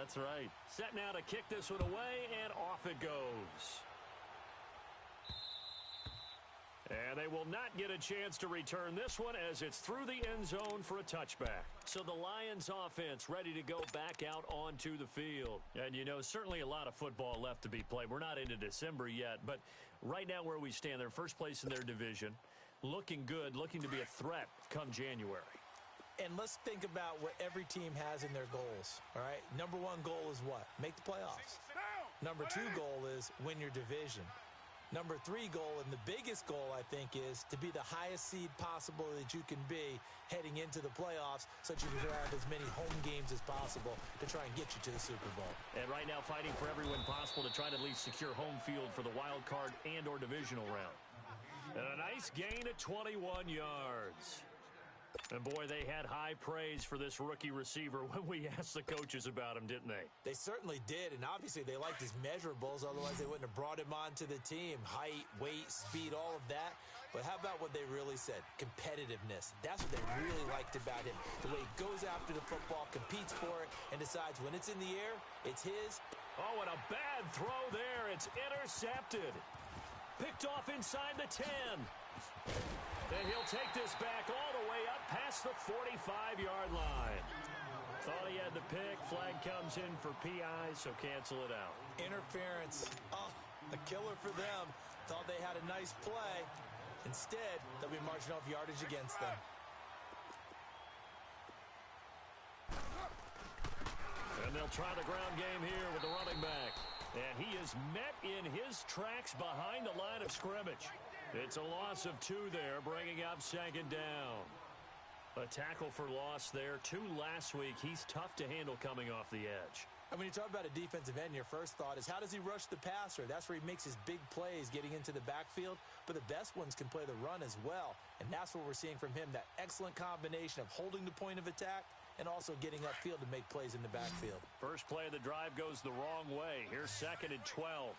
That's right. Set now to kick this one away, and off it goes. And they will not get a chance to return this one as it's through the end zone for a touchback. So the Lions offense ready to go back out onto the field. And, you know, certainly a lot of football left to be played. We're not into December yet, but right now where we stand, they're first place in their division. Looking good, looking to be a threat come January. And let's think about what every team has in their goals, all right? Number one goal is what? Make the playoffs. Number two goal is win your division. Number three goal, and the biggest goal, I think, is to be the highest seed possible that you can be heading into the playoffs so that you can have as many home games as possible to try and get you to the Super Bowl. And right now fighting for every win possible to try to at least secure home field for the wild card and or divisional round. And a nice gain of 21 yards. And, boy, they had high praise for this rookie receiver when we asked the coaches about him, didn't they? They certainly did, and obviously they liked his measurables. Otherwise, they wouldn't have brought him onto the team. Height, weight, speed, all of that. But how about what they really said? Competitiveness. That's what they really liked about him. The way he goes after the football, competes for it, and decides when it's in the air, it's his. Oh, and a bad throw there. It's intercepted. Picked off inside the 10. And he'll take this back all the way up past the 45-yard line. Thought he had the pick. Flag comes in for PI, so cancel it out. Interference. Oh, a killer for them. Thought they had a nice play. Instead, they'll be marching off yardage against them. And they'll try the ground game here with the running back. And he is met in his tracks behind the line of scrimmage. It's a loss of 2 there, bringing up second down. A tackle for loss there. 2 last week. He's tough to handle coming off the edge. And when you talk about a defensive end, your first thought is how does he rush the passer? That's where he makes his big plays getting into the backfield. But the best ones can play the run as well. And that's what we're seeing from him, that excellent combination of holding the point of attack and also getting upfield to make plays in the backfield. First play of the drive goes the wrong way. Here's 2nd and 12.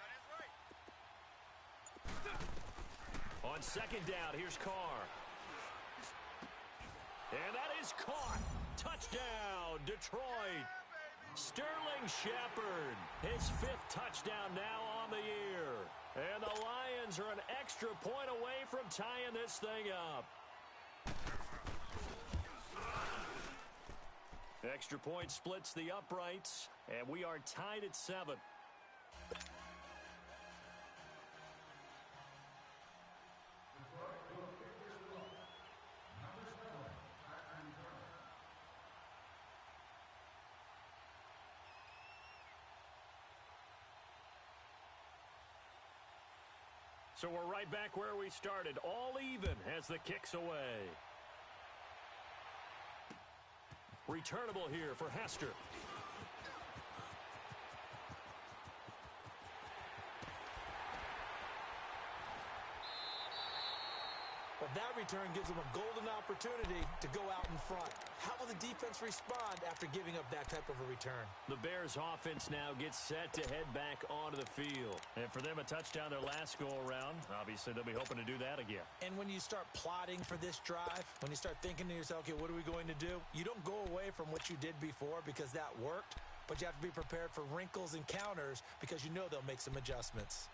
On second down, here's Carr. And that is caught. Touchdown, Detroit. Sterling Shepard, his 5th touchdown now on the year. And the Lions are an extra point away from tying this thing up. Extra point splits the uprights, and we are tied at 7. So we're right back where we started, all even as the kick's away. Returnable here for Hester. But that return gives them a golden opportunity to go out in front. How will the defense respond after giving up that type of a return? The Bears offense now gets set to head back onto the field. And for them, a touchdown their last go-around. Obviously, they'll be hoping to do that again. And when you start plotting for this drive, when you start thinking to yourself, okay, what are we going to do? You don't go away from what you did before because that worked, but you have to be prepared for wrinkles and counters because you know they'll make some adjustments.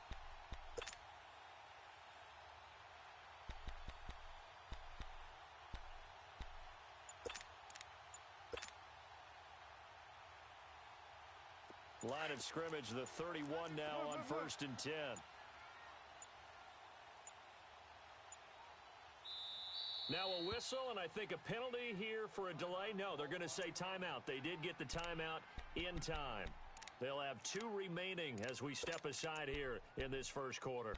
Line of scrimmage, the 31 now on 1st and 10. Now a whistle, and I think a penalty here for a delay. No, they're going to say timeout. They did get the timeout in time. They'll have 2 remaining as we step aside here in this first quarter.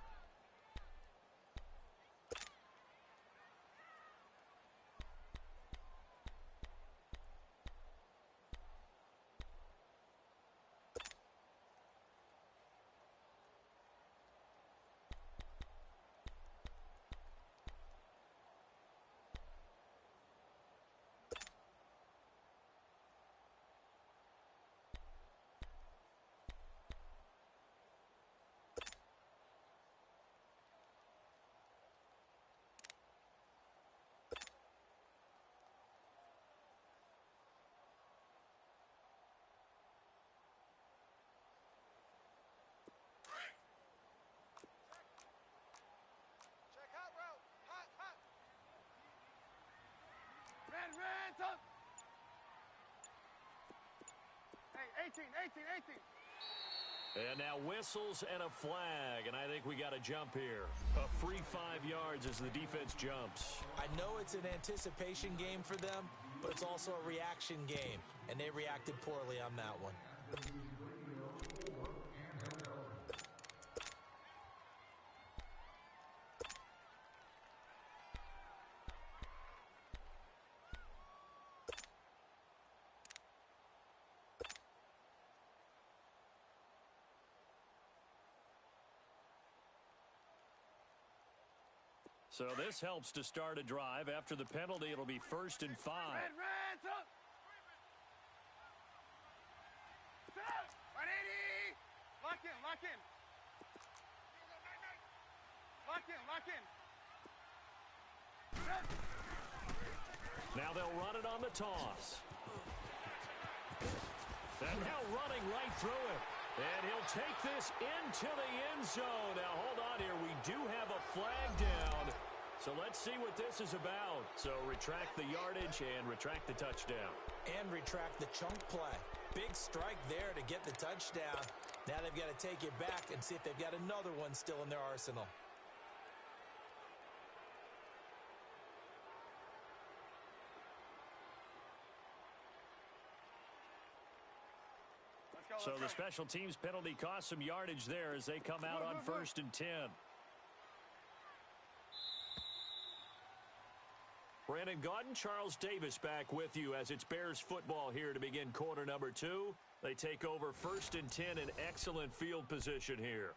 And now whistles and a flag, and I think we got a jump here. A free 5 yards as the defense jumps. I know it's an anticipation game for them, but it's also a reaction game, and they reacted poorly on that one. So this helps to start a drive. After the penalty, it'll be 1st and 5. Reds up. Lock in, lock in. Lock in, lock in. Now they'll run it on the toss. And now running right through it. And he'll take this into the end zone. Now, hold on here. We do have a flag down. So let's see what this is about. So retract the yardage and retract the touchdown. And retract the chunk play. Big strike there to get the touchdown. Now they've got to take it back and see if they've got another one still in their arsenal. So the special teams penalty cost some yardage there as they come out on 1st and 10. Brandon Gaudin, Charles Davis back with you as it's Bears football here to begin quarter number 2. They take over 1st and 10 in excellent field position here.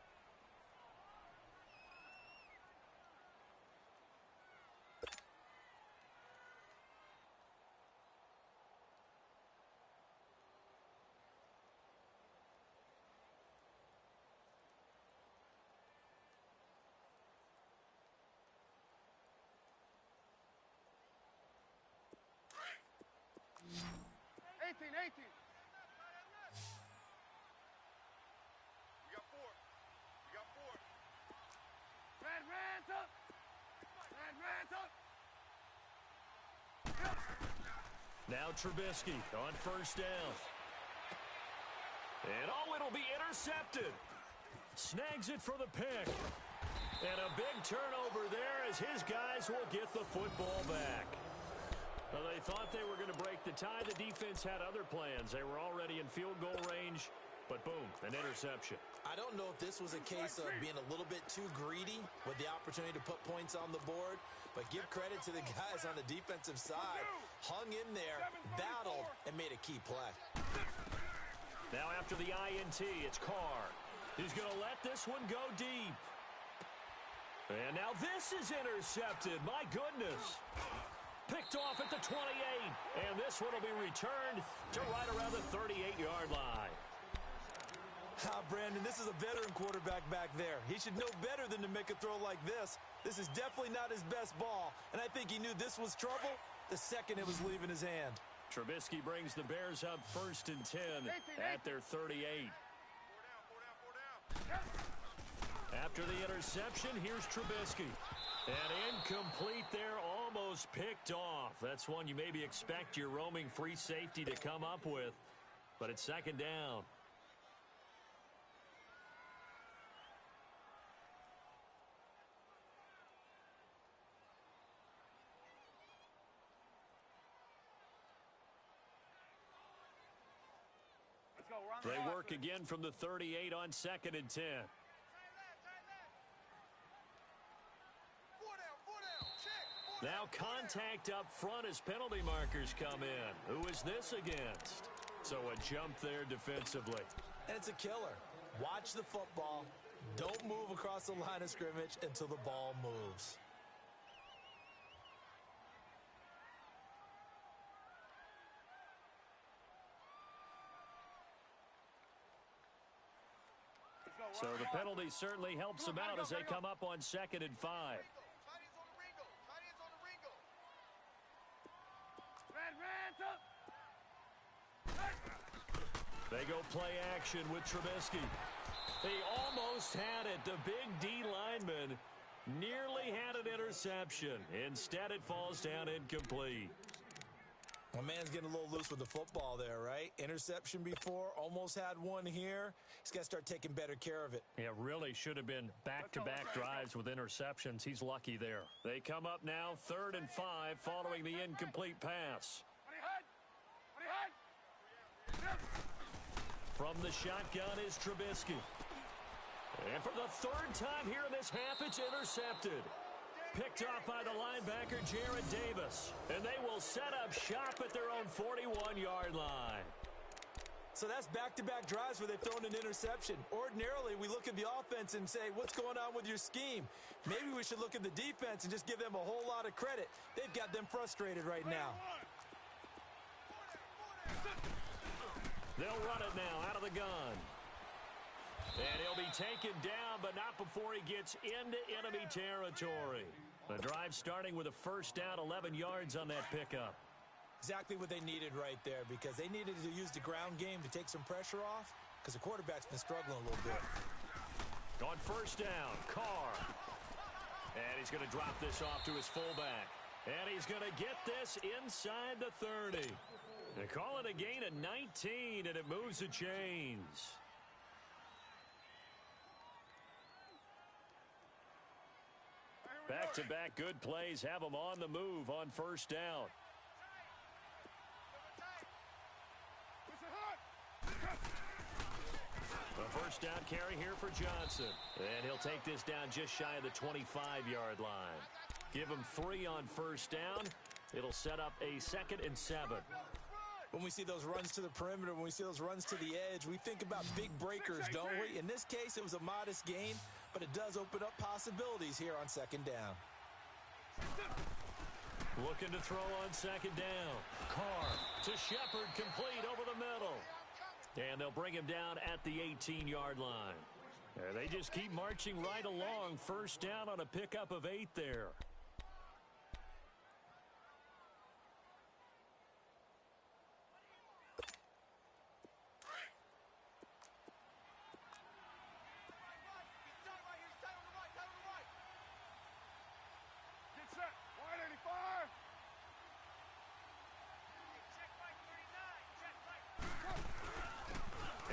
Now Trubisky on 1st down. And it'll be intercepted. Snags it for the pick. And a big turnover there as his guys will get the football back. Well, they thought they were going to break the tie. The defense had other plans. They were already in field goal range, but boom, an interception. I don't know if this was a case of being a little bit too greedy with the opportunity to put points on the board, but give credit to the guys on the defensive side. Hung in there, battled, and made a key play. Now after the INT, it's Carr. He's going to let this one go deep. And now this is intercepted. My goodness. Picked off at the 28. And this one will be returned to right around the 38-yard line. Brandon, this is a veteran quarterback back there. He should know better than to make a throw like this. This is definitely not his best ball, and I think he knew this was trouble the second it was leaving his hand. Trubisky brings the Bears up 1st and 10 at their 38. After the interception, here's Trubisky. And incomplete there, almost picked off. That's one you maybe expect your roaming free safety to come up with, but it's 2nd down. They work again from the 38 on 2nd and 10. Now contact up front as penalty markers come in. Who is this against? So a jump there defensively. And it's a killer. Watch the football. Don't move across the line of scrimmage until the ball moves. So the penalty certainly helps them out as they come up on 2nd and 5. They go play action with Trubisky. He almost had it. The big D lineman nearly had an interception. Instead, it falls down incomplete. My man's getting a little loose with the football there, right? Interception before, almost had one here. He's got to start taking better care of it. Yeah, really should have been back-to-back drives with interceptions. He's lucky there. They come up now 3rd and 5 following the incomplete pass. From the shotgun is Trubisky. And for the 3rd time here in this half, it's intercepted. Picked off by the linebacker, Jared Davis. And they will set up shop at their own 41-yard line. So that's back-to-back drives where they've thrown an interception. Ordinarily, we look at the offense and say, what's going on with your scheme? Maybe we should look at the defense and just give them a whole lot of credit. They've got them frustrated right now. They'll run it now out of the gun. And he'll be taken down, but not before he gets into enemy territory. The drive starting with a first down, 11 yards on that pickup. Exactly what they needed right there, because they needed to use the ground game to take some pressure off, because the quarterback's been struggling a little bit. On first down, Carr. And he's going to drop this off to his fullback. And he's going to get this inside the 30. They call it a gain of 19, and it moves the chains. Back-to-back good plays have them on the move on first down. The first down carry here for Johnson. And he'll take this down just shy of the 25-yard line. Give him 3 on first down. It'll set up a 2nd and 7. When we see those runs to the perimeter, when we see those runs to the edge, we think about big breakers, don't we? In this case, it was a modest gain, but it does open up possibilities here on 2nd down. Looking to throw on 2nd down. Carr to Shepard, complete over the middle. And they'll bring him down at the 18-yard line. And they just keep marching right along. First down on a pickup of 8 there.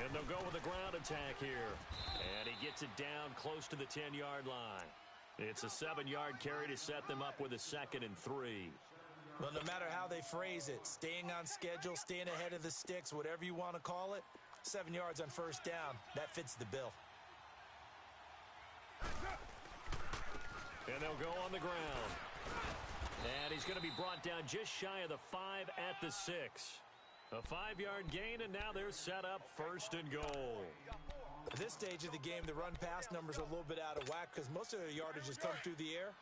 And they'll go with a ground attack here. And he gets it down close to the 10-yard line. It's a 7-yard carry to set them up with a 2nd and 3. Well, no matter how they phrase it, staying on schedule, staying ahead of the sticks, whatever you want to call it, 7 yards on first down, that fits the bill. And they'll go on the ground. And he's going to be brought down just shy of the 5 at the 6. A 5-yard gain, and now they're set up 1st and goal. At this stage of the game, the run-pass numbers are a little bit out of whack because most of their yardage has come through the air.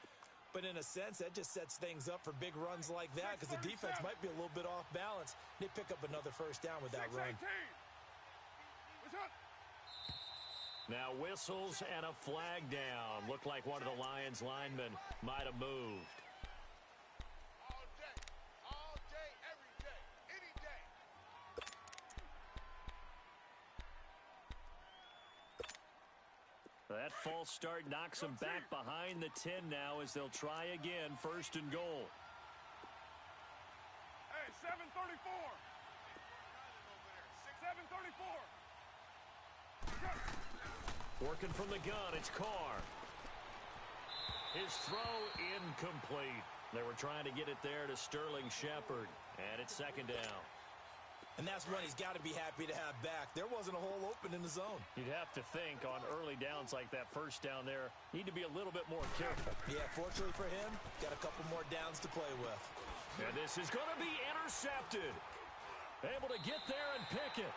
But in a sense, that just sets things up for big runs like that because the defense might be a little bit off balance. They pick up another first down with that run. Now whistles and a flag down. Looked like one of the Lions linemen might have moved. That false start knocks them back behind the 10 now as they'll try again, 1st and goal. Hey, 734. 734. Working from the gun, it's Carr. His throw incomplete. They were trying to get it there to Sterling Shepard, and it's 2nd down. And that's one he's got to be happy to have back. There wasn't a hole open in the zone. You'd have to think on early downs like that first down there, need to be a little bit more careful. Yeah, fortunately for him, got a couple more downs to play with. And this is going to be intercepted. Able to get there and pick it.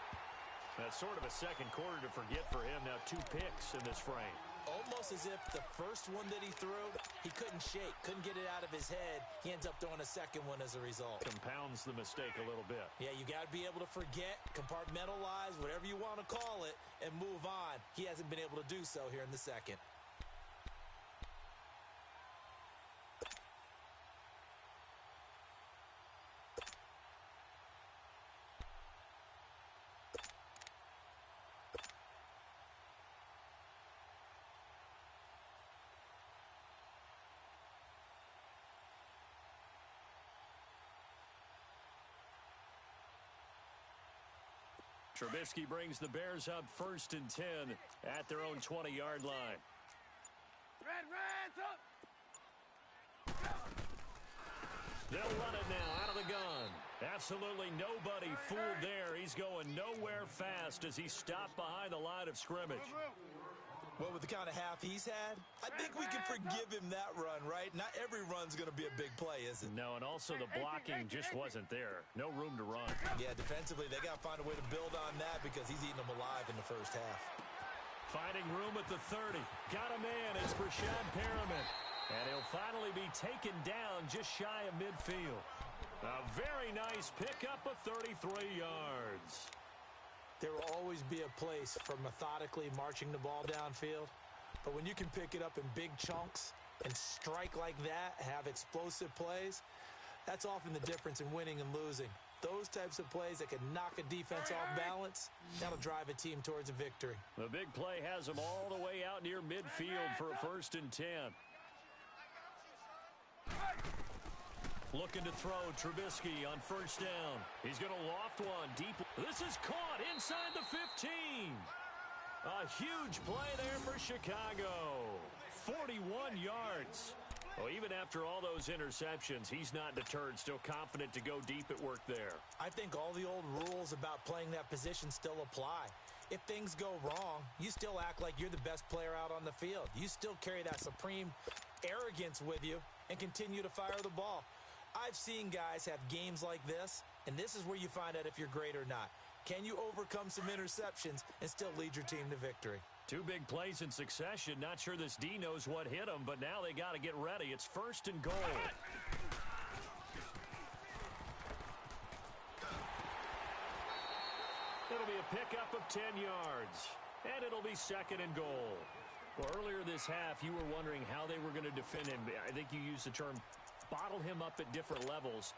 That's sort of a second quarter to forget for him. Now 2 picks in this frame. Almost as if the first one that he threw, he couldn't shake, couldn't get it out of his head. He ends up throwing a second one as a result. Compounds the mistake a little bit. Yeah, you got to be able to forget, compartmentalize, whatever you want to call it, and move on. He hasn't been able to do so here in the second. Trubisky brings the Bears up 1st and 10 at their own 20-yard line. Reds up. They'll run it now out of the gun. Absolutely nobody fooled there. He's going nowhere fast as he stopped behind the line of scrimmage. Well, with the kind of half he's had, I think we can forgive him that run, right? Not every run's going to be a big play, is it? No, and also the blocking just wasn't there. No room to run. Yeah, defensively, they got to find a way to build on that because he's eating them alive in the first half. Finding room at the 30. Got a man. It's Rashad Perriman. And he'll finally be taken down just shy of midfield. A very nice pickup of 33 yards. There will always be a place for methodically marching the ball downfield. But when you can pick it up in big chunks and strike like that, have explosive plays, that's often the difference in winning and losing. Those types of plays that can knock a defense off balance, that'll drive a team towards a victory. The big play has them all the way out near midfield for a 1st and 10. Looking to throw Trubisky on 1st down. He's going to loft one deep. This is caught inside the 15. A huge play there for Chicago. 41 yards. Well, even after all those interceptions, he's not deterred. Still confident to go deep at work there. I think all the old rules about playing that position still apply. If things go wrong, you still act like you're the best player out on the field. You still carry that supreme arrogance with you and continue to fire the ball. I've seen guys have games like this, and this is where you find out if you're great or not. Can you overcome some interceptions and still lead your team to victory? 2 big plays in succession. Not sure this D knows what hit him, but now they got to get ready. It's 1st and goal. It'll be a pickup of 10 yards, and it'll be 2nd and goal. Well, earlier this half, you were wondering how they were going to defend him. I think you used the term bottle him up at different levels.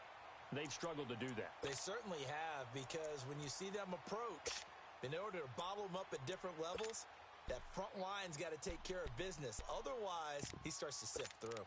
They've struggled to do that. They certainly have, because when you see them approach, in order to bottle him up at different levels, that front line's got to take care of business. Otherwise, he starts to sift through.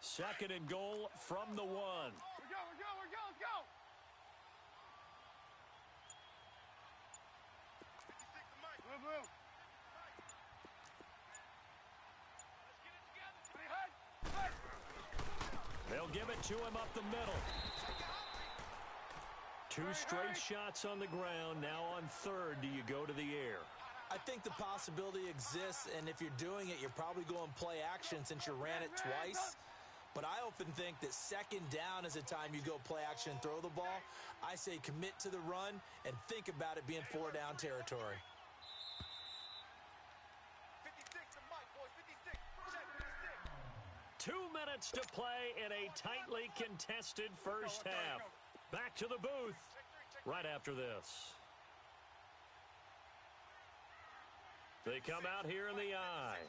Second and goal from the 1. We're go, let's go. Move. They'll give it to him up the middle. 2 straight shots on the ground. Now on 3rd, do you go to the air? I think the possibility exists, and if you're doing it, you're probably going play action since you ran it twice. But I often think that 2nd down is a time you go play action and throw the ball. I say commit to the run and think about it being 4 down territory. 2 minutes to play in a tightly contested first half. Back to the booth right after this. They come out here in the eye.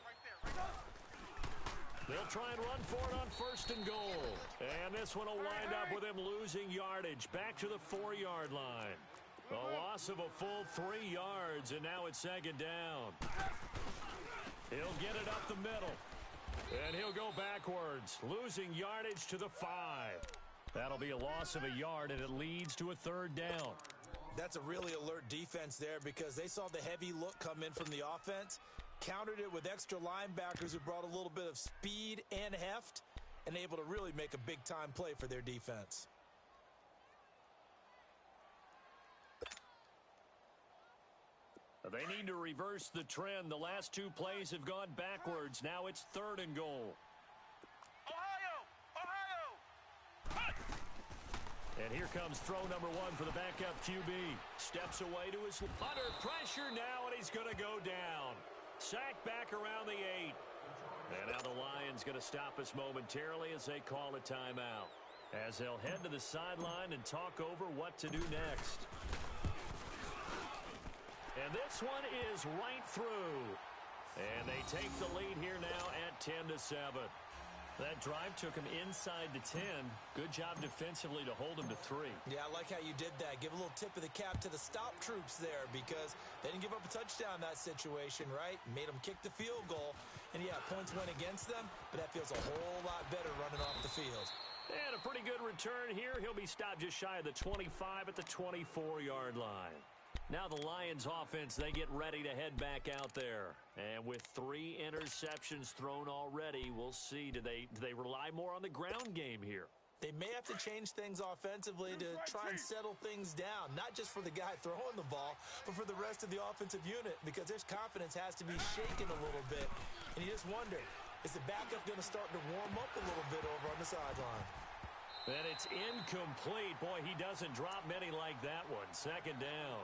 They'll try and run for it on 1st and goal. And this one will wind up with him losing yardage back to the 4-yard line. A loss of a full 3 yards, and now it's 2nd down. He'll get it up the middle. And he'll go backwards, losing yardage to the 5. That'll be a loss of a yard, and it leads to a 3rd down. That's a really alert defense there because they saw the heavy look come in from the offense, countered it with extra linebackers who brought a little bit of speed and heft, and able to really make a big-time play for their defense. They need to reverse the trend. The last 2 plays have gone backwards. Now it's 3rd and goal. And here comes throw number 1 for the backup QB. Steps away to his under pressure now, and he's going to go down. Sacked back around the 8. And now the Lions going to stop us momentarily as they call a timeout. As they'll head to the sideline and talk over what to do next. And this one is right through. And they take the lead here now at 10-7. That drive took him inside the 10. Good job defensively to hold him to 3. Yeah, I like how you did that. Give a little tip of the cap to the stop troops there because they didn't give up a touchdown in that situation, right? Made them kick the field goal. And, yeah, points went against them, but that feels a whole lot better running off the field. And a pretty good return here. He'll be stopped just shy of the 25 at the 24-yard line. Now the Lions offense, they get ready to head back out there. And with 3 interceptions thrown already, we'll see. Do they rely more on the ground game here? They may have to change things offensively to try and settle things down, not just for the guy throwing the ball, but for the rest of the offensive unit, because their confidence has to be shaken a little bit. And you just wonder, is the backup going to start to warm up a little bit over on the sideline? And it's incomplete. Boy, he doesn't drop many like that one. Second down.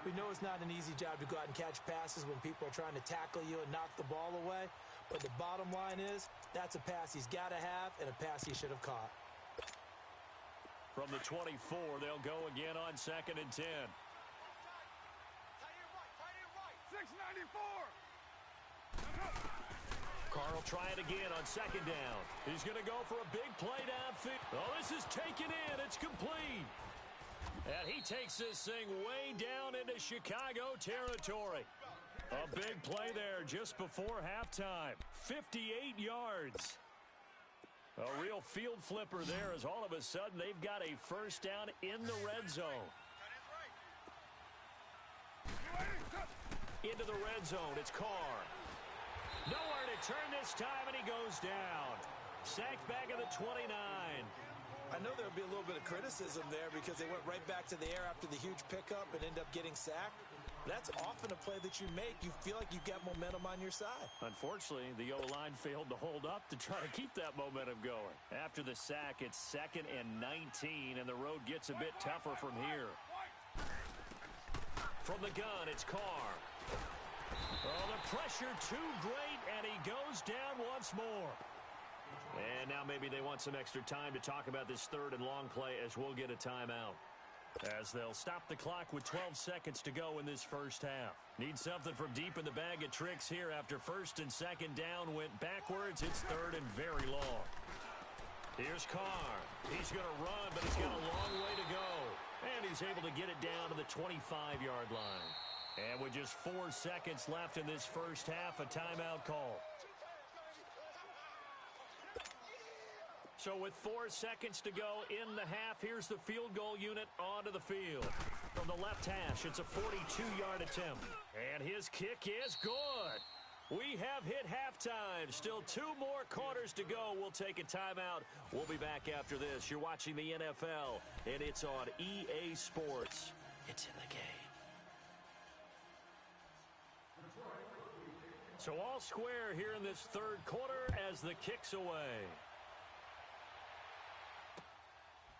We know it's not an easy job to go out and catch passes when people are trying to tackle you and knock the ball away. But the bottom line is, that's a pass he's got to have and a pass he should have caught. From the 24, they'll go again on 2nd and 10. 694. Carr will try it again on 2nd down. He's going to go for a big play downfield. Oh, this is taken in. It's complete. And he takes this thing way down into Chicago territory. A big play there just before halftime. 58 yards. A real field flipper there as all of a sudden they've got a first down in the red zone. Into the red zone, it's Carr. Nowhere to turn this time, and he goes down. Sacked back at the 29. I know there'll be a little bit of criticism there because they went right back to the air after the huge pickup and end up getting sacked. That's often a play that you make. You feel like you've got momentum on your side. Unfortunately, the O-line failed to hold up to try to keep that momentum going. After the sack, it's 2nd and 19, and the road gets a bit tougher from here. From the gun, it's Carr. Oh, the pressure too great, and he goes down once more. And now maybe they want some extra time to talk about this 3rd and long play as we'll get a timeout. As they'll stop the clock with 12 seconds to go in this first half. Need something from deep in the bag of tricks here after 1st and 2nd down went backwards. It's 3rd and very long. Here's Carr. He's going to run, but he's got a long way to go. And he's able to get it down to the 25-yard line. And with just 4 seconds left in this first half, a timeout call. So with 4 seconds to go in the half, here's the field goal unit onto the field. From the left hash, it's a 42-yard attempt. And his kick is good. We have hit halftime. Still 2 more quarters to go. We'll take a timeout. We'll be back after this. You're watching the NFL, and it's on EA Sports. It's in the game. So all square here in this 3rd quarter as the kick's away.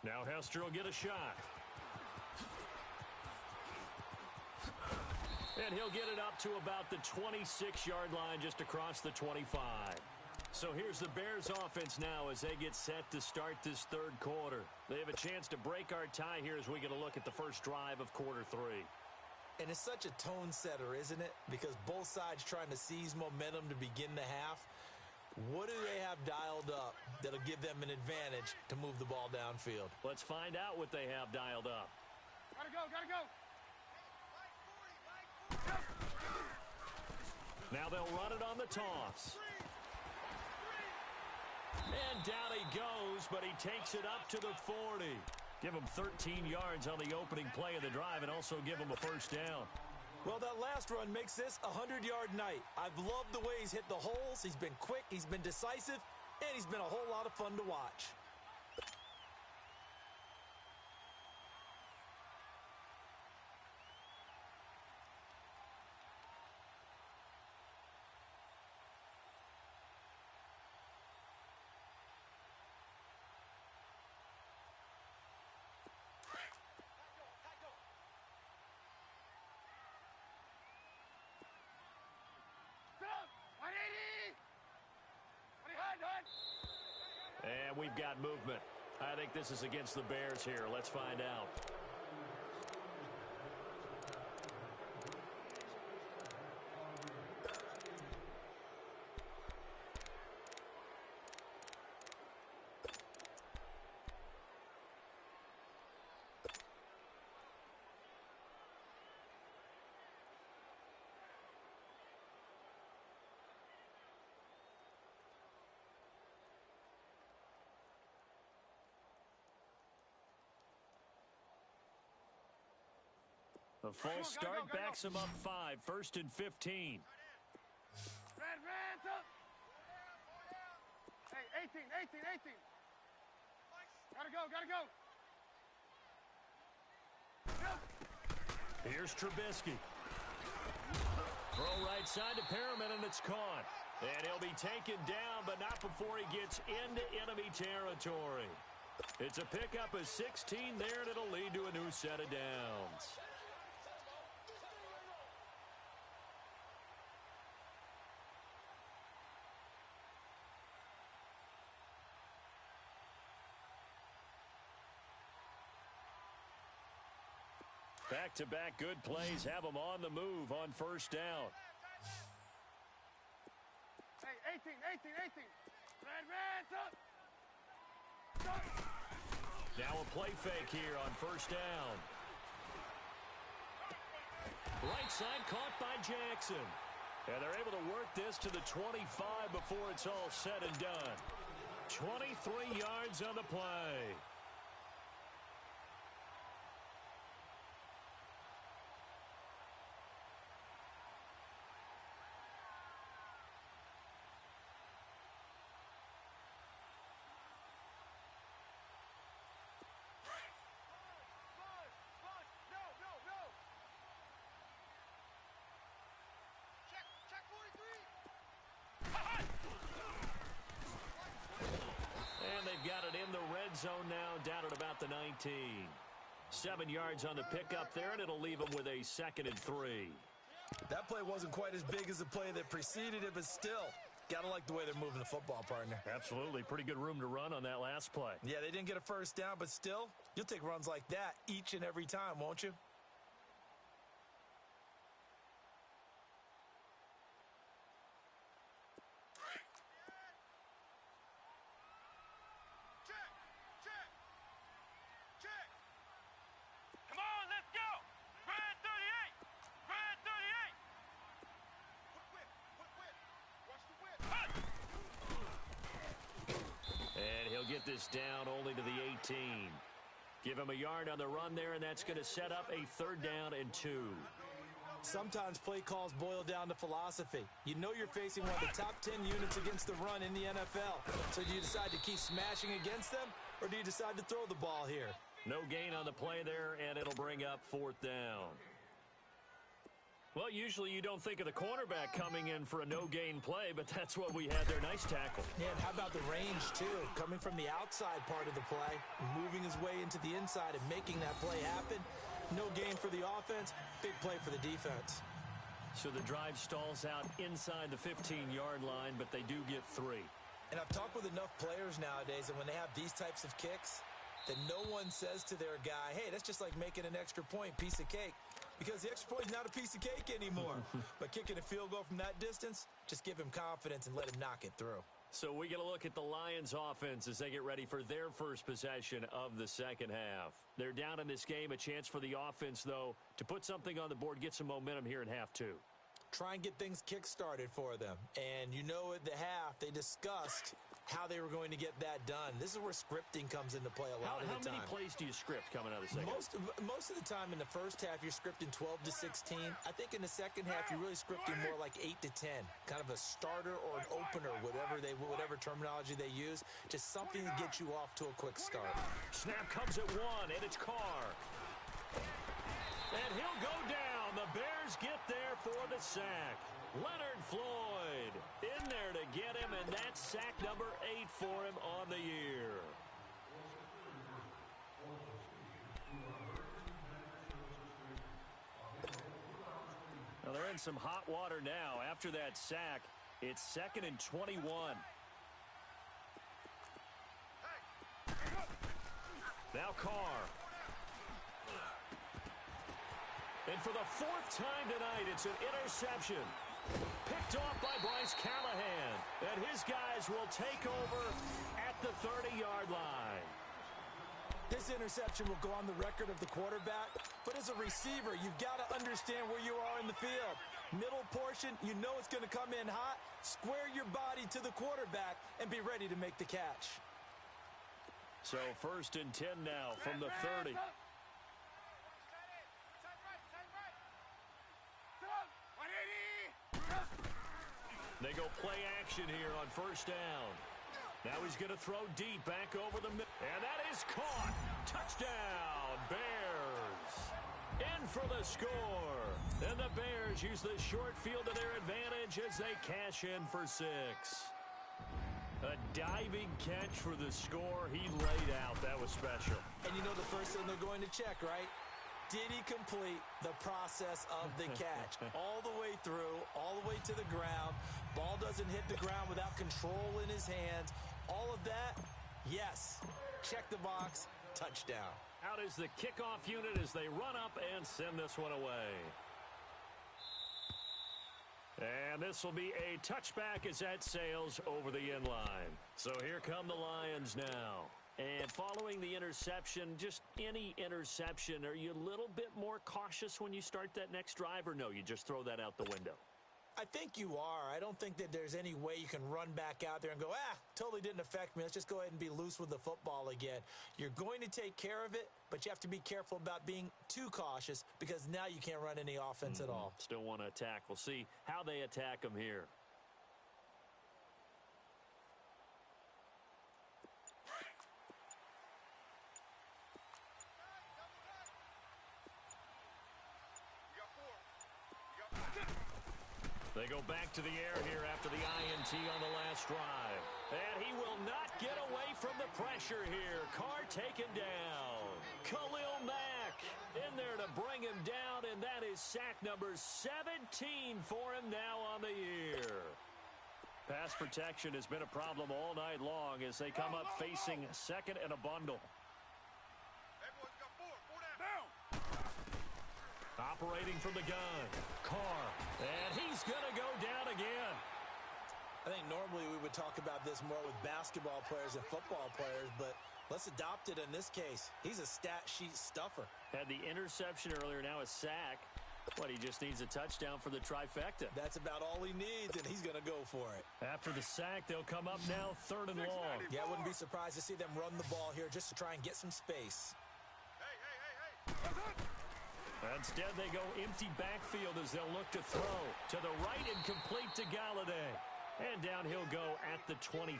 Now Hester will get a shot. And he'll get it up to about the 26-yard line just across the 25. So here's the Bears offense now as they get set to start this 3rd quarter. They have a chance to break our tie here as we get a look at the first drive of quarter 3. And it's such a tone setter, isn't it? Because both sides trying to seize momentum to begin the half. What do they have dialed up that'll give them an advantage to move the ball downfield? Let's find out what they have dialed up. Gotta go, gotta go. Now they'll run it on the toss. And down he goes, but he takes it up to the 40. Give him 13 yards on the opening play of the drive and also give him a first down. Well, that last run makes this a 100-yard night. I've loved the way he's hit the holes. He's been quick, he's been decisive, and he's been a whole lot of fun to watch. And we've got movement. I think this is against the Bears here. Let's find out. A false start backs him up 5, 1st and 15. Reds up. Hey, 18. Gotta go. Here's Trubisky. Throw right side to Perriman, and it's caught. And he'll be taken down, but not before he gets into enemy territory. It's a pickup of 16 there, and it'll lead to a new set of downs. Back-to-back good plays have them on the move on first down. Hey, 18. Reds up. Now a play fake here on first down. Right side caught by Jackson. And they're able to work this to the 25 before it's all said and done. 23 yards on the play. Got it in the red zone now, down at about the 19. 7 yards on the pickup there, and it'll leave them with a 2nd and 3. That play wasn't quite as big as the play that preceded it, but still, gotta like the way they're moving the football, partner. Absolutely. Pretty good room to run on that last play. Yeah, they didn't get a first down, but still, you'll take runs like that each and every time, won't you? Get this down only to the 18. Give him a yard on the run there, and that's going to set up a 3rd down and 2. Sometimes play calls boil down to philosophy. You know you're facing one of the top 10 units against the run in the NFL. So do you decide to keep smashing against them, or do you decide to throw the ball here? No gain on the play there, and it'll bring up 4th down. Well, usually you don't think of the cornerback coming in for a no-gain play, but that's what we had there. Nice tackle. Yeah, and how about the range, too? Coming from the outside part of the play, moving his way into the inside and making that play happen. No gain for the offense, big play for the defense. So the drive stalls out inside the 15-yard line, but they do get 3. And I've talked with enough players nowadays, and when they have these types of kicks, that no one says to their guy, hey, that's just like making an extra point, piece of cake. Because the extra point is not a piece of cake anymore. But kicking a field goal from that distance, just give him confidence and let him knock it through. So we get a look at the Lions offense as they get ready for their first possession of the second half. They're down in this game. A chance for the offense, though, to put something on the board, get some momentum here in half 2. Try and get things kick-started for them. And you know at the half, they discussed how they were going to get that done. This is where scripting comes into play a lot of the time. How many plays do you script coming out of the second? Most of the time in the first half, you're scripting 12 to 16. I think in the second half, you're really scripting more like 8 to 10. Kind of a starter or an opener, whatever terminology they use. Just something to get you off to a quick start. Snap comes at 1, and it's Carr. And he'll go down. The Bears get there for the sack. Leonard Floyd in there to get him, and that's sack number 8 for him on the year. Now they're in some hot water now. After that sack, it's 2nd and 21. Now Carr. And for the 4th time tonight, it's an interception. Picked off by Bryce Callahan. And his guys will take over at the 30-yard line. This interception will go on the record of the quarterback, but as a receiver, you've got to understand where you are in the field. Middle portion, you know it's going to come in hot. Square your body to the quarterback and be ready to make the catch. So 1st and 10 now from the 30. They go play action here on first down. Now he's going to throw deep back over the middle. And that is caught. Touchdown, Bears. In for the score. And the Bears use the short field to their advantage as they cash in for 6. A diving catch for the score. He laid out. That was special. And you know the first thing they're going to check, right? Did he complete the process of the catch? All the way through, all the way to the ground. Ball doesn't hit the ground without control in his hands. All of that, yes. Check the box, touchdown. Out is the kickoff unit as they run up and send this one away. And this will be a touchback as that sails over the end line. So here come the Lions now. And following the interception, just any interception, are you a little bit more cautious when you start that next drive, or no, you just throw that out the window? I think you are. I don't think that there's any way you can run back out there and go, totally didn't affect me. Let's just go ahead and be loose with the football again. You're going to take care of it, but you have to be careful about being too cautious because now you can't run any offense at all. Still want to attack. We'll see how they attack them here. They go back to the air here after the INT on the last drive. And he will not get away from the pressure here. Carr taken down. Khalil Mack in there to bring him down, and that is sack number 17 for him now on the year. Pass protection has been a problem all night long as they come up facing second and a bundle. Operating from the gun, Carr, and he's going to go down again. I think normally we would talk about this more with basketball players and football players, but let's adopt it in this case. He's a stat sheet stuffer. Had the interception earlier, now a sack. What, he just needs a touchdown for the trifecta. That's about all he needs, and he's going to go for it. After the sack, they'll come up now 3rd and long. Yeah, I wouldn't be surprised to see them run the ball here just to try and get some space. Instead, they go empty backfield as they'll look to throw to the right and complete to Galladay. And down he'll go at the 25.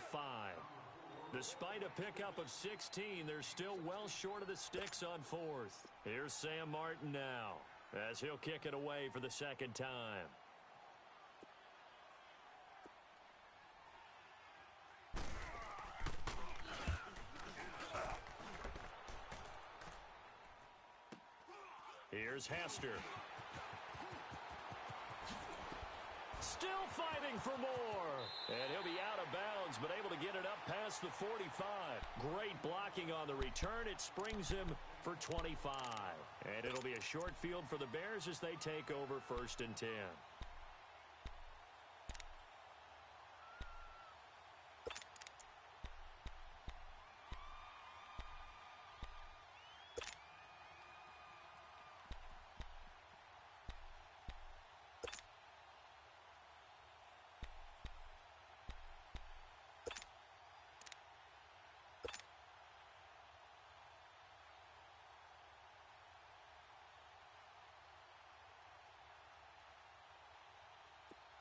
Despite a pickup of 16, they're still well short of the sticks on 4th. Here's Sam Martin now as he'll kick it away for the second time. Here's Hester. Still fighting for more. And he'll be out of bounds, but able to get it up past the 45. Great blocking on the return. It springs him for 25. And it'll be a short field for the Bears as they take over 1st and 10.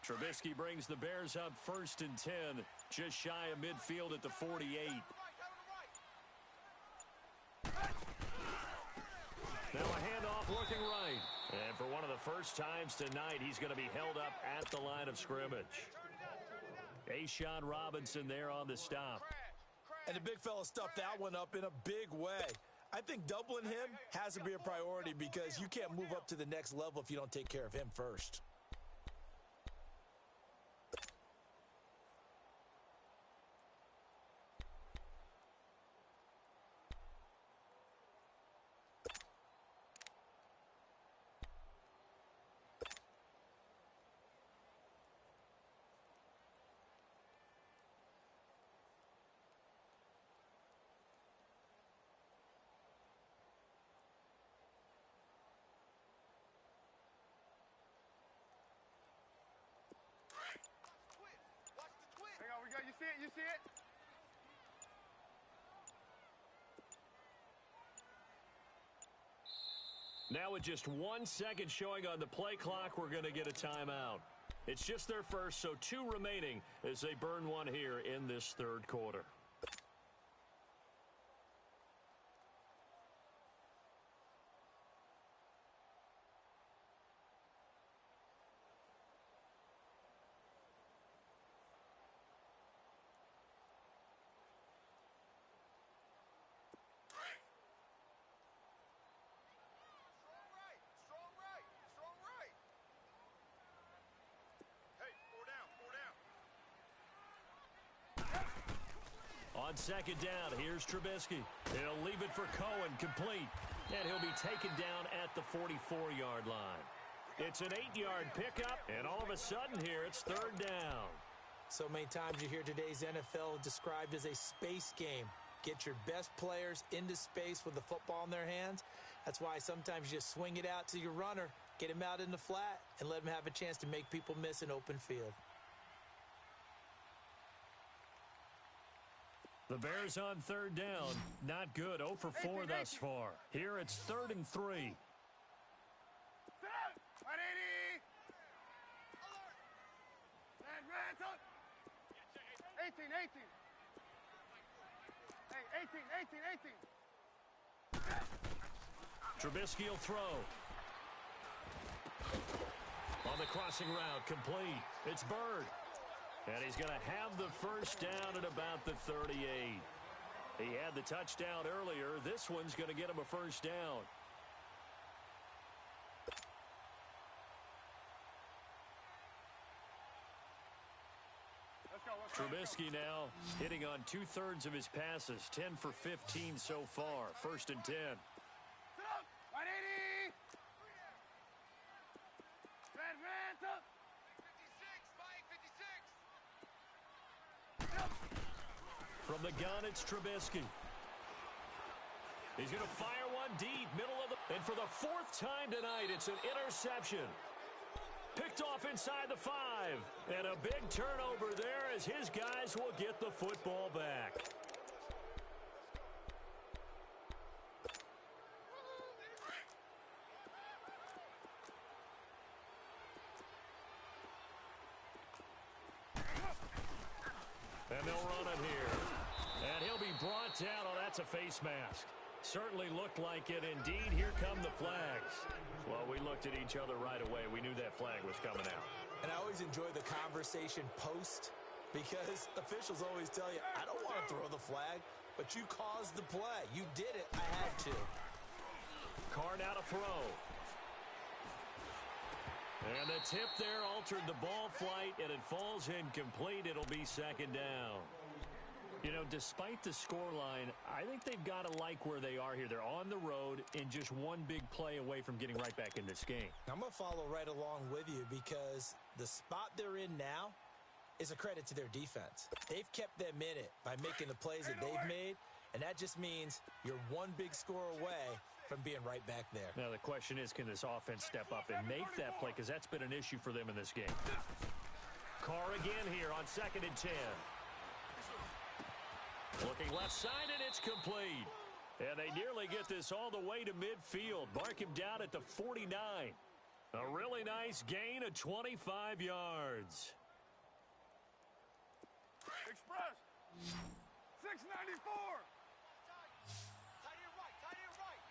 Trubisky brings the Bears up 1st and 10, just shy of midfield at the 48. Now a handoff looking right. And for one of the first times tonight, he's going to be held up at the line of scrimmage. A'Shawn Robinson there on the stop. And the big fella stuffed that one up in a big way. I think doubling him has to be a priority because you can't move up to the next level if you don't take care of him first. You see it? You see it? Now with just 1 second showing on the play clock, we're going to get a timeout. It's just their first, so 2 remaining as they burn one here in this third quarter. On second down, here's Trubisky. He'll leave it for Cohen, complete. And he'll be taken down at the 44-yard line. It's an 8-yard pickup, and all of a sudden here, it's third down. So many times you hear today's NFL described as a space game. Get your best players into space with the football in their hands. That's why sometimes you just swing it out to your runner, get him out in the flat, and let him have a chance to make people miss an open field. The Bears on third down. Not good. 0 for 4 thus far. Here it's 3rd and 3. 180. 18, 18. Hey, 18, 18, 18. Trubisky will throw. On the crossing route, complete. It's Bird. And he's going to have the first down at about the 38. He had the touchdown earlier. This one's going to get him a first down. Trubisky now hitting on 2/3 of his passes, 10 for 15 so far. 1st and 10. 180. Red, up. From the gun, it's Trubisky. He's going to fire one deep, middle of the... And for the 4th time tonight, it's an interception. Picked off inside the 5. And a big turnover there as his guys will get the football back. And they'll run it here. And he'll be brought down. Oh, that's a face mask. Certainly looked like it. Indeed, here come the flags. Well, we looked at each other right away. We knew that flag was coming out. And I always enjoy the conversation post because officials always tell you, I don't want to throw the flag, but you caused the play. You did it. I had to. Carr now to throw. And the tip there altered the ball flight, and it falls incomplete. It'll be 2nd down. You know, despite the scoreline, I think they've got to like where they are here. They're on the road and just one big play away from getting right back in this game. I'm going to follow right along with you because the spot they're in now is a credit to their defense. They've kept them in it by making the plays that they've made, and that just means you're one big score away from being right back there. Now, the question is, can this offense step up and make that play? Because that's been an issue for them in this game. Carr again here on 2nd and 10. Looking left side, and it's complete. And they nearly get this all the way to midfield. Mark him down at the 49. A really nice gain of 25 yards. Express. 694. Tight end right.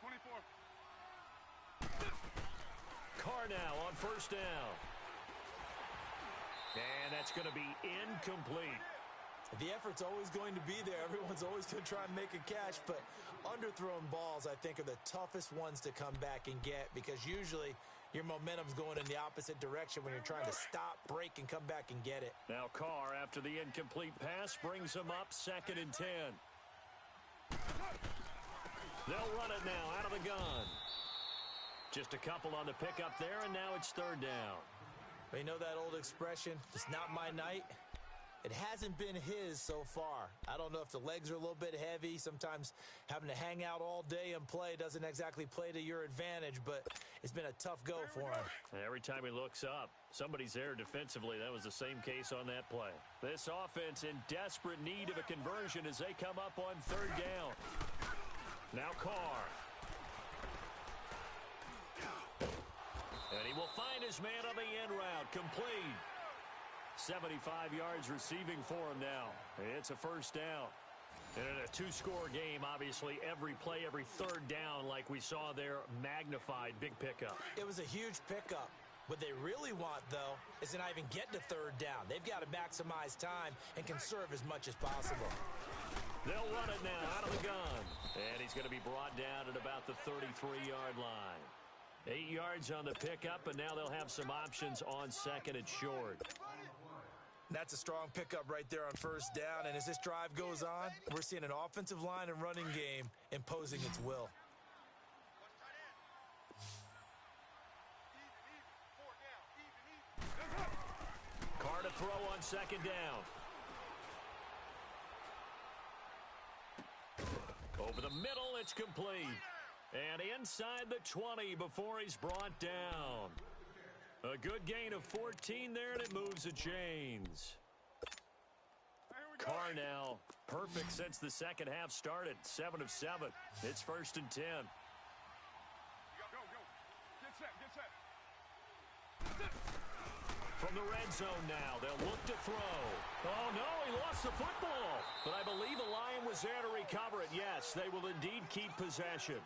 24. Carr now on 1st down. And that's going to be incomplete. The effort's always going to be there. Everyone's always going to try and make a catch, but underthrown balls, I think, are the toughest ones to come back and get because usually your momentum's going in the opposite direction when you're trying to stop, break, and come back and get it. Now Carr, after the incomplete pass, brings him up 2nd and 10. They'll run it now out of the gun. Just a couple on the pickup there, and now it's 3rd down. You know that old expression, it's not my night? It hasn't been his so far. I don't know if the legs are a little bit heavy. Sometimes having to hang out all day and play doesn't exactly play to your advantage, but it's been a tough go for him. And every time he looks up, somebody's there defensively. That was the same case on that play. This offense in desperate need of a conversion as they come up on 3rd down. Now Carr. And he will find his man on the end route. Complete. 75 yards receiving for him now. It's a first down. And in a two-score game, obviously, every play, every third down, like we saw there, magnified. Big pickup. It was a huge pickup. What they really want, though, is to not even get to third down. They've got to maximize time and conserve as much as possible. They'll run it now out of the gun. And he's going to be brought down at about the 33-yard line. 8 yards on the pickup, and now they'll have some options on second and short. That's a strong pickup right there on first down. And as this drive goes on, we're seeing an offensive line and running game imposing its will. Carr to throw on second down. Over the middle, it's complete. And inside the 20 before he's brought down. A good gain of 14 there, and it moves the chains. Carr now perfect since the second half started. 7 of 7. It's 1st and 10. Go. Get set. From the red zone now, they'll look to throw. Oh, no, he lost the football. But I believe the Lion was there to recover it. Yes, they will indeed keep possession.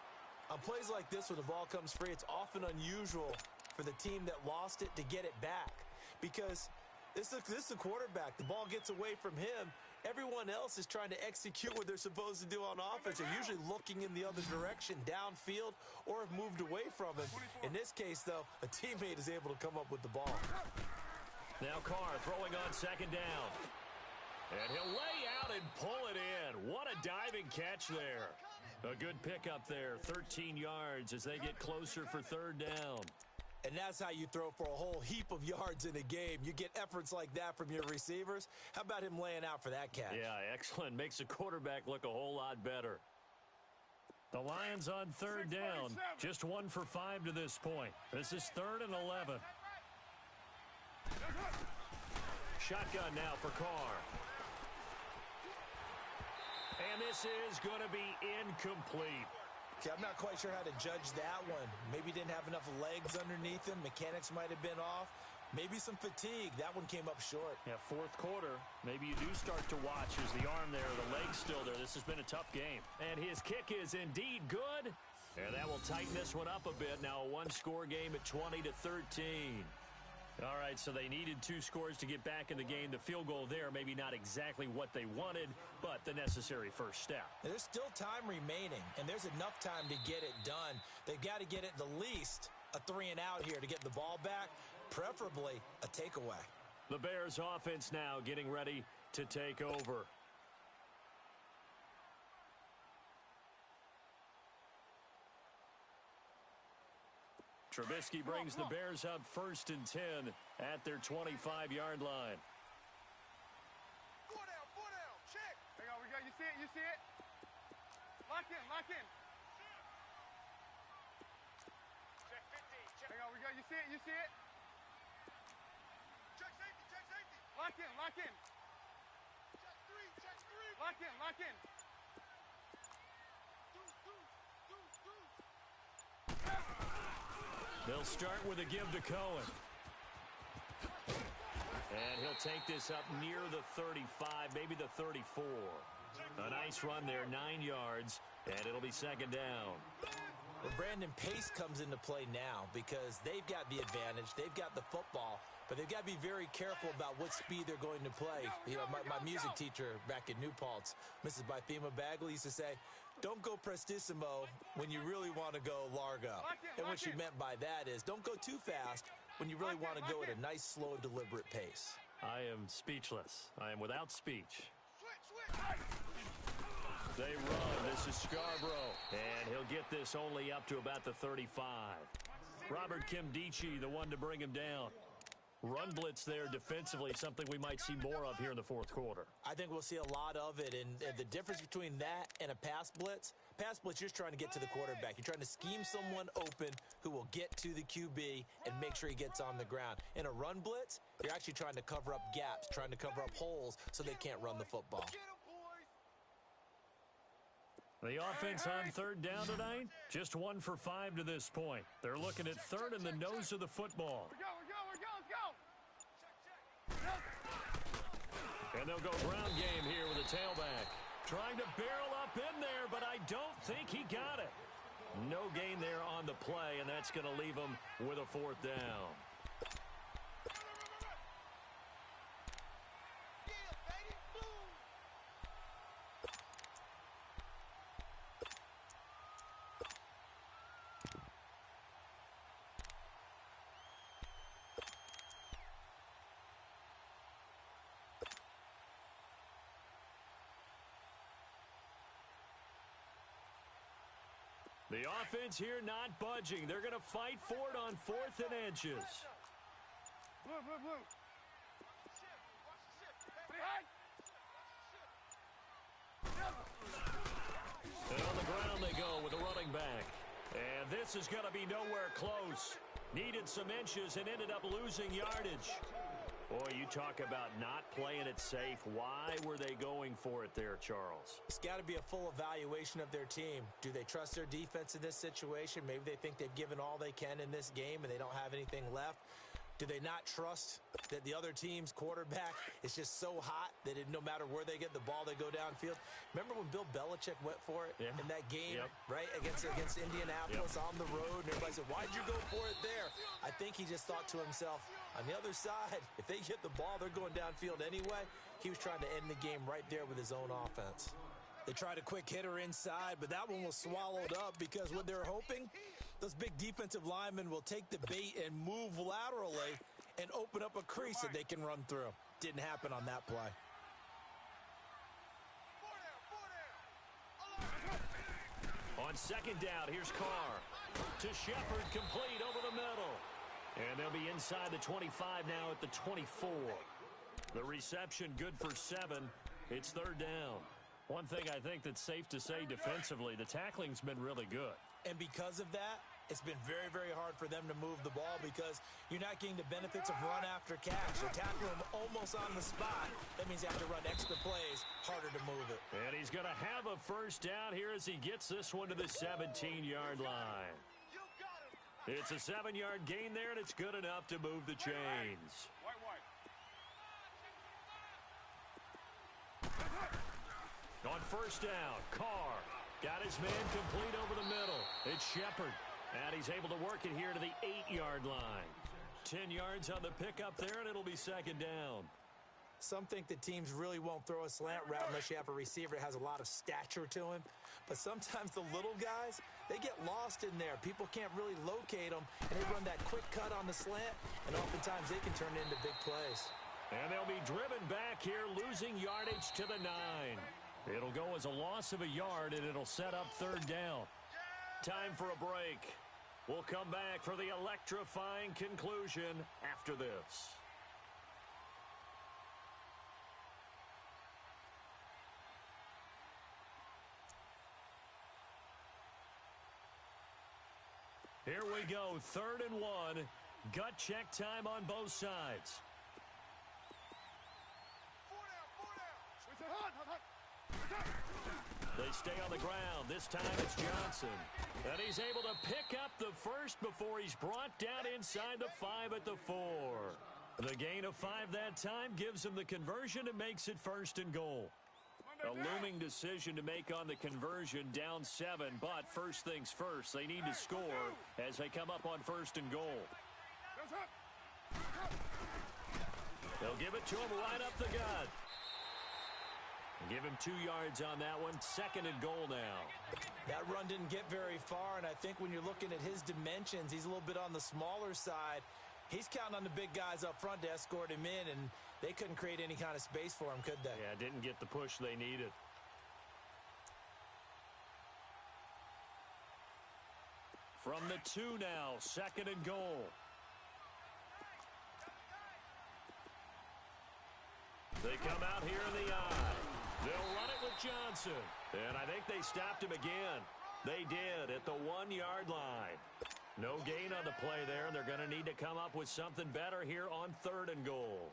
On plays like this, when the ball comes free, it's often unusual for the team that lost it to get it back. Because this is the quarterback. The ball gets away from him. Everyone else is trying to execute what they're supposed to do on offense. They're usually looking in the other direction, downfield, or have moved away from him. In this case, though, a teammate is able to come up with the ball. Now Carr throwing on second down. And he'll lay out and pull it in. What a diving catch there. A good pickup there, 13 yards as they get closer for third down. And that's how you throw for a whole heap of yards in a game. You get efforts like that from your receivers. How about him laying out for that catch? Yeah, excellent. Makes the quarterback look a whole lot better. The Lions on third down. Just 1 for 5 to this point. This is 3rd and 11. Shotgun now for Carr. And this is going to be incomplete. Okay, I'm not quite sure how to judge that one. Maybe didn't have enough legs underneath him. Mechanics might have been off. Maybe some fatigue. That one came up short. Yeah, 4th quarter. Maybe you do start to watch as the arm there, the leg's still there. This has been a tough game. And his kick is indeed good. And that will tighten this one up a bit. Now a one-score game at 20-13. All right, so they needed 2 scores to get back in the game. The field goal there, maybe not exactly what they wanted, but the necessary first step. And there's still time remaining, and there's enough time to get it done. They've got to get it the least a 3-and-out here to get the ball back, preferably a takeaway. The Bears offense now getting ready to take over. Trubisky brings the Bears up 1st and 10 at their 25-yard line. Foot down, check. Hang on, we got, you see it? Lock in. Check 15, check. Hang on, we got, you see it? Check safety. Lock in. Check 3. Lock in. They'll start with a give to Cohen. And he'll take this up near the 35, maybe the 34. A nice run there, 9 yards, and it'll be 2nd down. Well, Brandon, pace comes into play now because they've got the advantage. They've got the football, but they've got to be very careful about what speed they're going to play. You know, my music teacher back in New Paltz, Mrs. Bythema Bagley, used to say, don't go prestissimo when you really want to go largo. And what she meant by that is don't go too fast when you really want to go at a nice, slow, deliberate pace. I am speechless. I am without speech. They run. This is Scarborough. And he'll get this only up to about the 35. Robert Kimdichie, the one to bring him down. Run blitz there defensively, something we might see more of here in the 4th quarter. I think we'll see a lot of it, and the difference between that and a pass blitz, you're just trying to get to the quarterback. You're trying to scheme someone open who will get to the QB and make sure he gets on the ground. In a run blitz, you're actually trying to cover up gaps, trying to cover up holes so they can't run the football. The offense on third down tonight, just 1 for 5 to this point. They're looking at third in the nose of the football. We're go. And they'll go ground game here with a tailback. Trying to barrel up in there, but I don't think he got it. No gain there on the play, and that's going to leave him with a 4th down. The offense here not budging. They're going to fight for it on 4th and inches. Blue. And on the ground they go with a running back. And this is going to be nowhere close. Needed some inches and ended up losing yardage. Boy, you talk about not playing it safe. Why were they going for it there, Charles? It's got to be a full evaluation of their team. Do they trust their defense in this situation? Maybe they think they've given all they can in this game and they don't have anything left. Do they not trust that the other team's quarterback is just so hot that no matter where they get the ball, they go downfield? Remember when Bill Belichick went for it in that game, right, against Indianapolis on the road? And everybody said, why'd you go for it there? I think he just thought to himself, on the other side, if they get the ball, they're going downfield anyway. He was trying to end the game right there with his own offense. They tried a quick hitter inside, but that one was swallowed up because what they're hoping, those big defensive linemen will take the bait and move laterally and open up a crease that they can run through. Didn't happen on that play. On 2nd down, here's Carr. To Shepard, complete over the middle. And they'll be inside the 25 now at the 24. The reception good for 7. It's 3rd down. One thing I think that's safe to say defensively, the tackling's been really good. And because of that, it's been very, very hard for them to move the ball because you're not getting the benefits of run after catch. You're tackling them almost on the spot. That means you have to run extra plays, harder to move it. And he's going to have a 1st down here as he gets this one to the 17-yard line. It's a 7-yard gain there, and it's good enough to move the chains. On 1st down, Carr got his man complete over the middle. It's Shepard, and he's able to work it here to the 8-yard line. 10 yards on the pickup there, and it'll be 2nd down. Some think that teams really won't throw a slant route unless you have a receiver that has a lot of stature to him. But sometimes the little guys, they get lost in there. People can't really locate them, and they run that quick cut on the slant, and oftentimes they can turn it into big plays. And they'll be driven back here, losing yardage to the 9. It'll go as a loss of a yard, and it'll set up 3rd down. Time for a break. We'll come back for the electrifying conclusion after this. Here we go, 3rd and 1. Gut check time on both sides. They stay on the ground. This time it's Johnson. And he's able to pick up the 1st before he's brought down inside the 5 at the 4. The gain of 5 that time gives him the conversion and makes it 1st and goal. A looming decision to make on the conversion, down 7, but first things first, they need to score as they come up on 1st and goal. They'll give it to him right up the gut. Give him 2 yards on that one. 2nd and goal now. That run didn't get very far, and I think when you're looking at his dimensions, he's a little bit on the smaller side. He's counting on the big guys up front to escort him in, and they couldn't create any kind of space for him, could they? Yeah, didn't get the push they needed. From the 2 now, 2nd and goal. They come out here in the eye. They'll run it with Johnson. And I think they stopped him again. They did at the 1-yard line. No gain on the play there, and they're going to need to come up with something better here on 3rd and goal.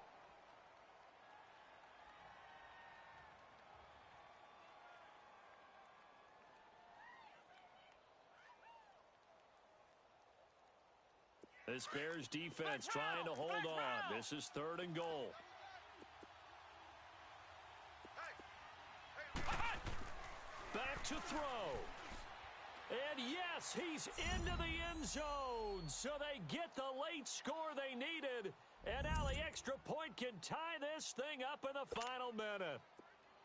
This Bears defense trying to hold on. This is 3rd and goal. Back to throw. And yes, he's into the end zone. So they get the late score they needed. And now the extra point can tie this thing up in the final minute.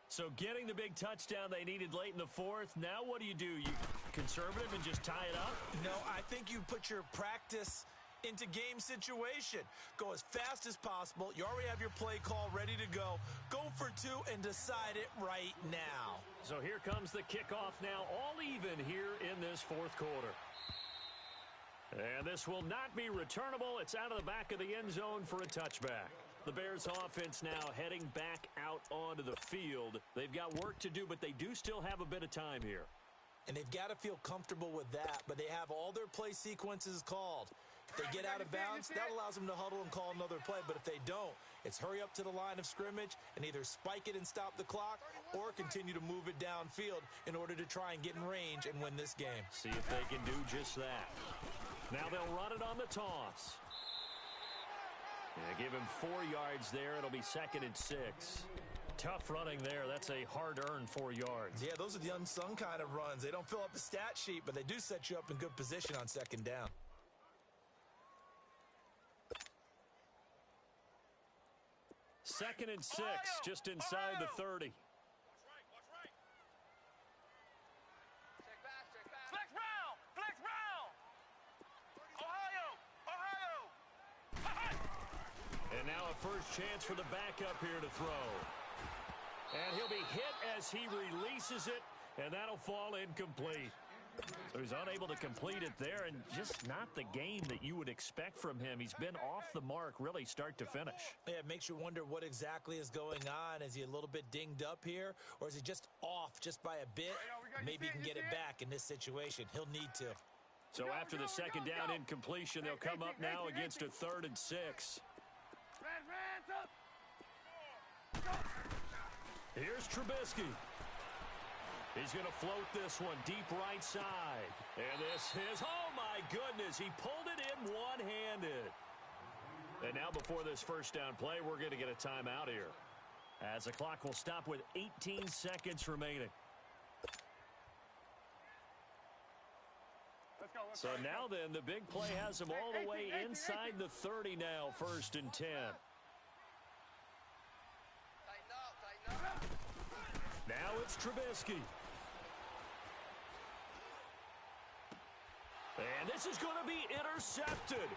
So getting the big touchdown they needed late in the 4th. Now what do? You conservative and just tie it up? No, I think you put your practice into game situation. Go as fast as possible. You already have your play call ready to go. Go for 2 and decide it right now. So here comes the kickoff now, all even here in this 4th quarter. And this will not be returnable. It's out of the back of the end zone for a touchback. The Bears offense now heading back out onto the field. They've got work to do, but they do still have a bit of time here. And they've got to feel comfortable with that, but they have all their play sequences called. If they get out of bounds, that allows them to huddle and call another play. But if they don't, it's hurry up to the line of scrimmage and either spike it and stop the clock or continue to move it downfield in order to try and get in range and win this game. See if they can do just that. Now they'll run it on the toss. Yeah, give him 4 yards there. It'll be 2nd and 6. Tough running there. That's a hard-earned 4 yards. Yeah, those are the unsung kind of runs. They don't fill up the stat sheet, but they do set you up in good position on 2nd down. Second and 6, just inside the 30. Watch right. Check back. Flex round. Ohio. And now a first chance for the backup here to throw. And he'll be hit as he releases it, and that'll fall incomplete. So he's unable to complete it there, and just not the game that you would expect from him. He's been off the mark really start to finish. Yeah, it makes you wonder what exactly is going on. Is he a little bit dinged up here, or is he just off just by a bit? Maybe he can get it back in this situation. He'll need to. So after the 2nd down incompletion, they'll come up now against a 3rd and 6. Here's Trubisky. He's going to float this one deep right side. And this is, oh my goodness, he pulled it in one-handed. And now before this first down play, we're going to get a timeout here, as the clock will stop with 18 seconds remaining. Let's So now then, the big play has him all the way inside the 30 now, 1st and 10. Tighten up. Now it's Trubisky. And this is going to be intercepted.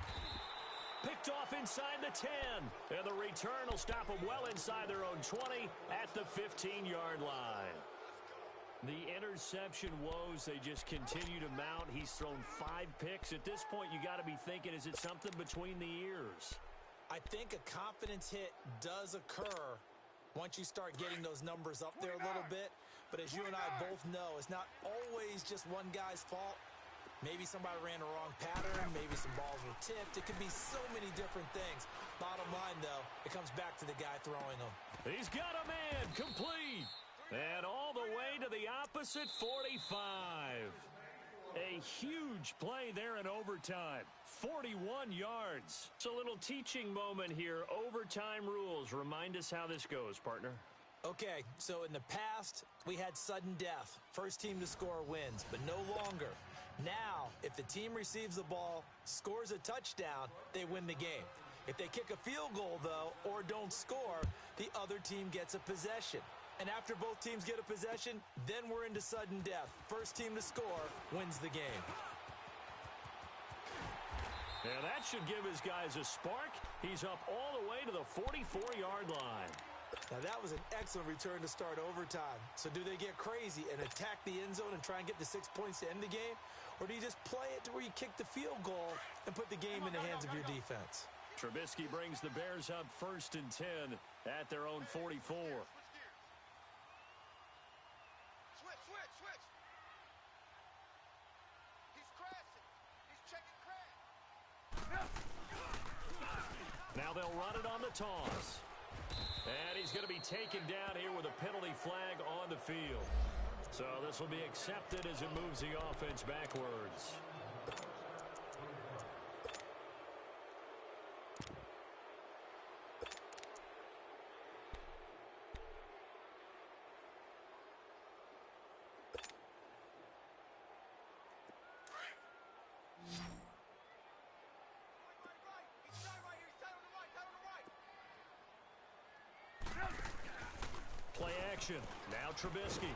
Picked off inside the 10. And the return will stop them well inside their own 20 at the 15-yard line. The interception woes, they just continue to mount. He's thrown 5 picks. At this point, you got to be thinking, is it something between the ears? I think a confidence hit does occur once you start getting those numbers up there a little bit. But as you and I both know, it's not always just one guy's fault. Maybe somebody ran a wrong pattern. Maybe some balls were tipped. It could be so many different things. Bottom line, though, it comes back to the guy throwing them. He's got a man complete. And all the way to the opposite 45. A huge play there in overtime. 41 yards. It's a little teaching moment here. Overtime rules. Remind us how this goes, partner. Okay, so in the past, we had sudden death. First team to score wins, but no longer. Now, if the team receives the ball, scores a touchdown, they win the game. If they kick a field goal, though, or don't score, the other team gets a possession. And after both teams get a possession, then we're into sudden death. First team to score wins the game. Yeah, that should give his guys a spark. He's up all the way to the 44-yard line. Now, that was an excellent return to start overtime. So do they get crazy and attack the end zone and try and get the 6 points to end the game? Or do you just play it to where you kick the field goal and put the game in the hands of your defense? Trubisky brings the Bears up 1st and 10 at their own 44. Switch. He's crashing. He's checking crash. Now they'll run it on the toss. And he's going to be taken down here with a penalty flag on the field. So this will be accepted as it moves the offense backwards. action. Now Trubisky.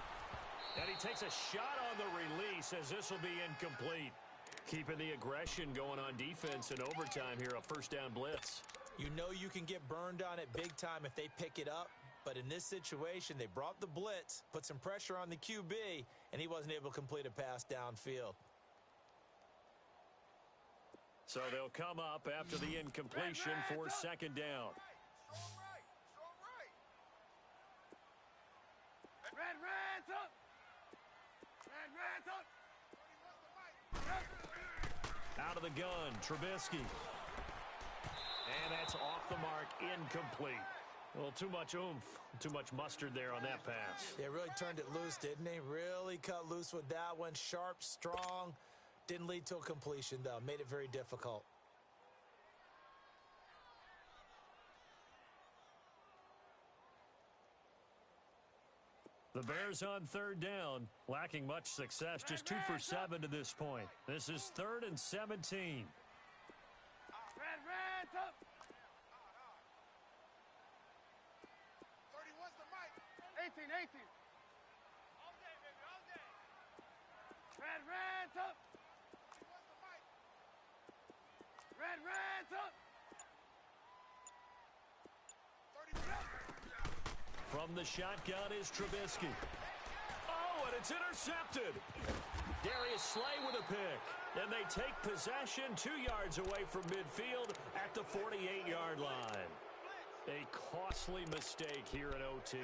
And he takes a shot on the release as this will be incomplete. Keeping the aggression going on defense in overtime here, a first down blitz. You know you can get burned on it big time if they pick it up. But in this situation, they brought the blitz, put some pressure on the QB, and he wasn't able to complete a pass downfield. So they'll come up after the incompletion for second down. Reds up! Reds up! Out of the gun, Trubisky. And that's off the mark, incomplete. Well, too much oomph, too much mustard there on that pass. They really turned it loose, didn't they? Really cut loose with that one. Sharp, strong. Didn't lead to a completion, though. Made it very difficult. The Bears on third down, lacking much success, just 2 for 7 to this point. This is 3rd and 17. Reds up! 31's the mic. 18. All day, baby, all day. Reds up! 31's the mic. Reds up! 31 up! From the shotgun is Trubisky. Oh, and it's intercepted. Darius Slay with a pick. And they take possession 2 yards away from midfield at the 48-yard line. A costly mistake here in OT.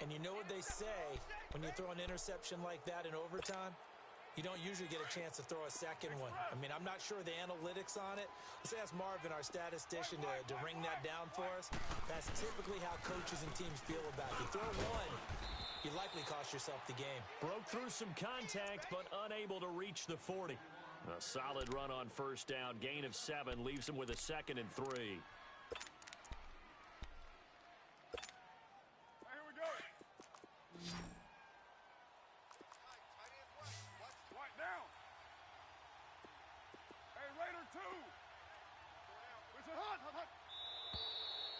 And you know what they say when you throw an interception like that in overtime? You don't usually get a chance to throw a second one. I mean, I'm not sure the analytics on it. Let's ask Marvin, our statistician, to ring that down for us. That's typically how coaches and teams feel about it. You throw one, you likely cost yourself the game. Broke through some contact, but unable to reach the 40. A solid run on first down. Gain of 7 leaves him with a 2nd and 3. Here we go. Right down. Hey, Raider 2. It's a hut.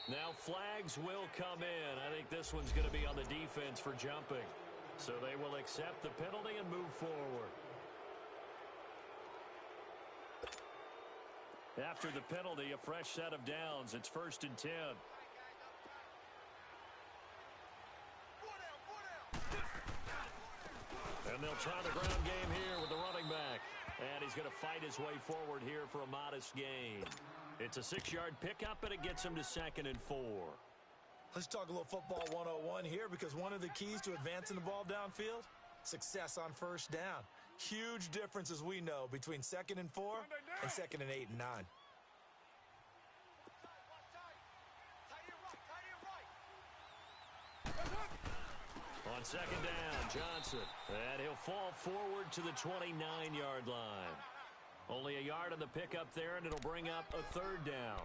Now flags will come in. I think this one's going to be on the defense for jumping. So they will accept the penalty and move forward. After the penalty, a fresh set of downs. It's 1st and 10. And they'll try the ground game here with the running back. And he's going to fight his way forward here for a modest gain. It's a 6-yard pickup, and it gets him to 2nd and 4. Let's talk a little football 101 here, because one of the keys to advancing the ball downfield, success on first down. Huge difference, as we know, between 2nd and 4 and 2nd and 8 and 9. On second down, Johnson. And he'll fall forward to the 29-yard line. Only a yard on the pickup there, and it'll bring up a 3rd down.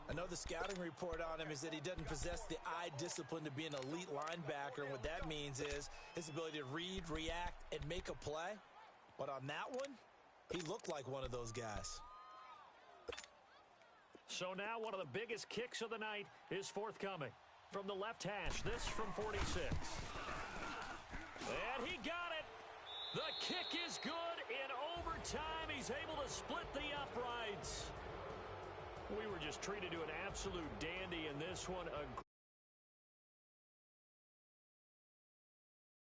I know the scouting report on him is that he doesn't possess the eye discipline to be an elite linebacker, and what that means is his ability to read, react, and make a play. But on that one, he looked like one of those guys. So now one of the biggest kicks of the night is forthcoming. From the left hash, this from 46. And he got it. The kick is good. In overtime, he's able to split the uprights. We were just treated to an absolute dandy in this one.